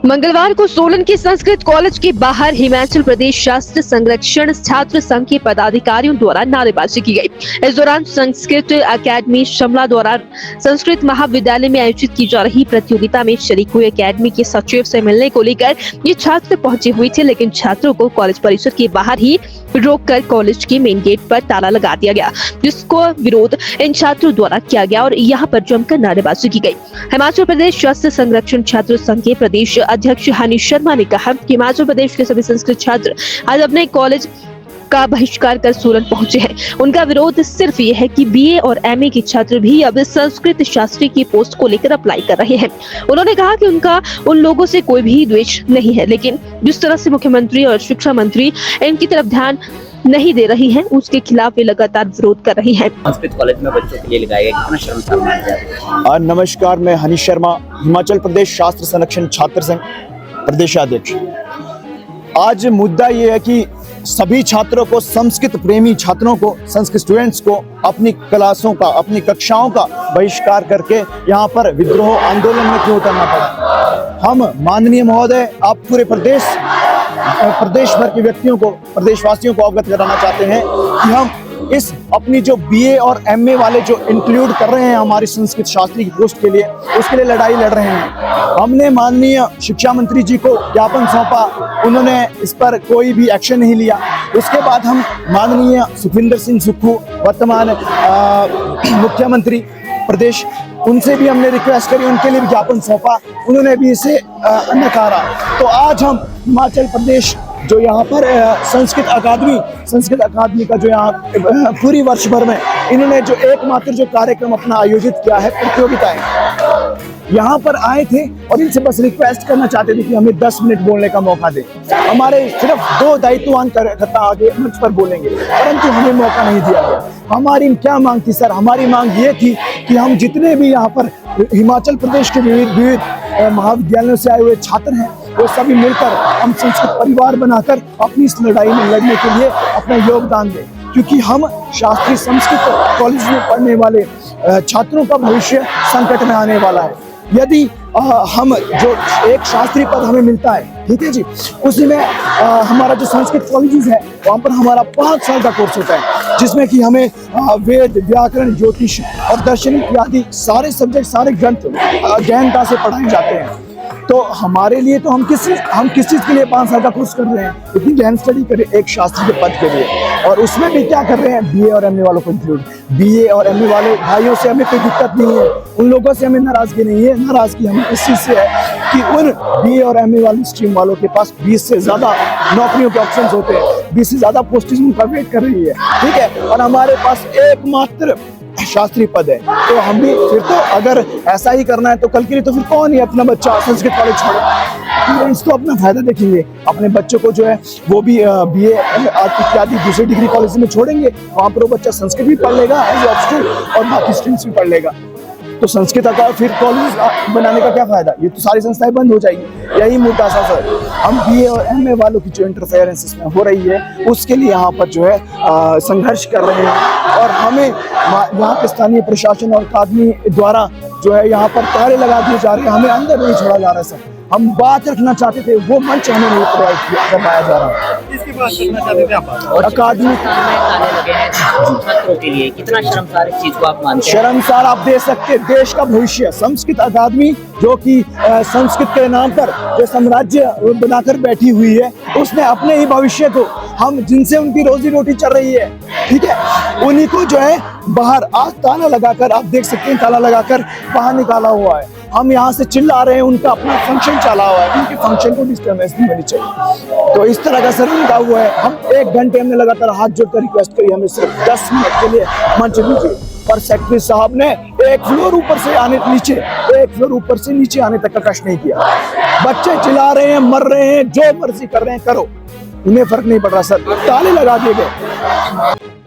मंगलवार को सोलन के संस्कृत कॉलेज के बाहर हिमाचल प्रदेश शास्त्र संरक्षण छात्र संघ के पदाधिकारियों द्वारा नारेबाजी की गई। इस दौरान संस्कृत अकेडमी शिमला द्वारा संस्कृत महाविद्यालय में आयोजित की जा रही प्रतियोगिता में शरीक हुए अकेडमी के सचिव से मिलने को लेकर ये छात्र पहुंचे हुए थे, लेकिन छात्रों को कॉलेज परिसर के बाहर ही रोककर कॉलेज के मेन गेट पर ताला लगा दिया गया, जिसको विरोध इन छात्रों द्वारा किया गया और यहाँ पर जमकर नारेबाजी की गई। हिमाचल प्रदेश शास्त्र संरक्षण छात्र संघ के प्रदेश अध्यक्ष हनीश शर्मा ने कहा कि हिमाचल प्रदेश के सभी संस्कृत छात्र आज अपने कॉलेज का बहिष्कार कर सोलन पहुंचे हैं। उनका विरोध सिर्फ ये है कि बीए और एमए के छात्र भी अब संस्कृत शास्त्री की पोस्ट को लेकर अप्लाई कर रहे हैं। उन्होंने कहा कि उनका उन लोगों से कोई भी द्वेष नहीं है, लेकिन जिस तरह से मुख्यमंत्री और शिक्षा मंत्री इनकी तरफ ध्यान नहीं दे रही हैं, उसके खिलाफ वे लगातार विरोध कर रही हैं। संस्कृत कॉलेज में बच्चों के लिए लगाया गया, कितना शर्मसार माना जाता है। नमस्कार, मैं हनीश शर्मा, हिमाचल प्रदेश शास्त्र संरक्षण छात्र संघ प्रदेशाध्यक्ष। आज मुद्दा ये है कि सभी छात्रों को, संस्कृत प्रेमी छात्रों को, संस्कृत स्टूडेंट्स को अपनी क्लासों का, अपनी कक्षाओं का बहिष्कार करके यहाँ पर विद्रोह आंदोलन में क्यों उतरना पड़ा। हम माननीय महोदय, आप पूरे प्रदेश भर के व्यक्तियों को, प्रदेशवासियों को अवगत कराना चाहते हैं कि हम इस अपनी जो बीए और एमए वाले जो इंक्लूड कर रहे हैं हमारी संस्कृत शास्त्री की पोस्ट के लिए, उसके लिए लड़ाई लड़ रहे हैं। हमने माननीय शिक्षा मंत्री जी को ज्ञापन सौंपा, उन्होंने इस पर कोई भी एक्शन नहीं लिया। उसके बाद हम माननीय सुखविंदर सिंह सुक्खू, वर्तमान मुख्यमंत्री प्रदेश, उनसे भी हमने रिक्वेस्ट करी, उनके लिए भी ज्ञापन सौंपा, उन्होंने भी इसे नकारा। तो आज हम हिमाचल प्रदेश जो यहाँ पर संस्कृत अकादमी का जो यहाँ पूरी वर्ष भर में इन्होंने जो एकमात्र जो कार्यक्रम अपना आयोजित किया है, प्रतियोगिताएं, यहाँ पर आए थे और इनसे बस रिक्वेस्ट करना चाहते थे कि हमें 10 मिनट बोलने का मौका दें। हमारे सिर्फ 2 दायित्ववान कार्यकर्ता आगे मंच पर बोलेंगे, परंतु हमें मौका नहीं दिया गया। हमारी क्या मांग थी सर? हमारी मांग ये थी कि हम जितने भी यहाँ पर हिमाचल प्रदेश के विविध महाविद्यालयों से आए हुए छात्र हैं, वो सभी मिलकर हम संस्कृत परिवार बनाकर अपनी इस लड़ाई में लड़ने के लिए अपना योगदान दें, क्योंकि हम शास्त्रीय संस्कृत कॉलेज में पढ़ने वाले छात्रों का भविष्य संकट में आने वाला है। यदि हम जो एक शास्त्री पद हमें मिलता है, ठीक है जी, उसी में हमारा जो संस्कृत कॉलेज है वहाँ पर हमारा 5 साल का कोर्स होता है, जिसमें कि हमें वेद, व्याकरण, ज्योतिष और दर्शन इत्यादि सारे सब्जेक्ट, सारे ग्रंथ गहनता से पढ़ाए जाते हैं। तो हमारे लिए तो हम किस चीज़ के लिए 5 साल का कोर्स कर रहे हैं, इतनी गहन स्टडी करें एक शास्त्री के पद के लिए, और उसमें भी क्या कर रहे हैं, बीए और एमए वालों को इंक्लूड। बीए और एमए वाले भाइयों से हमें कोई दिक्कत नहीं है, उन लोगों से हमें नाराजगी नहीं है। नाराजगी हमें इस चीज़ से है कि उन बीए और एमए वाली स्ट्रीम वालों के पास 20 से ज़्यादा नौकरियों के ऑप्शन होते हैं, 20 से ज़्यादा पोस्टें उनका वेट कर रही है, ठीक है, और हमारे पास एकमात्र शास्त्री पद है। तो हम भी फिर तो अगर ऐसा ही करना है तो कल के लिए तो फिर कौन ही अपना बच्चा संस्कृत कॉलेज छोड़े। पेरेंट्स तो अपना फायदा देखेंगे, अपने बच्चों को जो है वो भी बीए इत्यादि दूसरी डिग्री कॉलेज में छोड़ेंगे, वहाँ पर वो बच्चा संस्कृत भी पढ़ लेगा एज ऑप्शनल और बाकी स्ट्रीम्स भी पढ़ लेगा। तो संस्कृत का फिर कॉलेज बनाने का क्या फायदा? ये तो सारी संस्थाएं बंद हो जाएगी। यही मुद्दा सर, हम बीए और एमए वालों की जो इंटरफेरेंस इसमें हो रही है, उसके लिए यहाँ पर जो है संघर्ष कर रहे हैं, और हमें यहाँ के स्थानीय प्रशासन और अकादमी द्वारा जो है यहाँ पर ताले लगा दिए जा रहे हैं, हमें अंदर नहीं छोड़ा जा रहा है सर। हम बात रखना चाहते थे, वो मंच हमें नहीं प्रोवाइड करवाया जा रहा है। इसकी बात करना चाहते थे आप, और अकादमी ताले लगे हैं छात्रों के लिए, कितना शर्मसार इस चीज को आप मानते हैं? शर्मसार आप दे सकते, देश का भविष्य संस्कृत अकादमी जो कि संस्कृत के नाम पर जो साम्राज्य बनाकर बैठी हुई है, उसने अपने ही भविष्य को, हम जिनसे उनकी रोजी रोटी चल रही है, ठीक है, उन्हीं को जो है बाहर आज ताला लगाकर, आप देख सकते हैं ताला लगाकर बाहर निकाला हुआ है। हम यहाँ से चिल्ला रहे हैं, उनका अपना फंक्शन चला हुआ है, उनके फंक्शन को डिस्टर्बेंस नहीं होनी चाहिए। तो इस तरह का सर उनका हुआ है। हम 1 घंटे हमने लगातार हाथ जोड़कर रिक्वेस्ट करी, हमें सिर्फ 10 मिनट के लिए मंच दीजिए, पर सेक्रेटरी साहब ने 1 फ्लोर ऊपर से नीचे आने तक का कष्ट नहीं किया। बच्चे चिल्ला रहे हैं, मर रहे हैं, जो मर्जी कर रहे हैं करो, उन्हें फर्क नहीं पड़ रहा सर, ताले लगा दिए गए।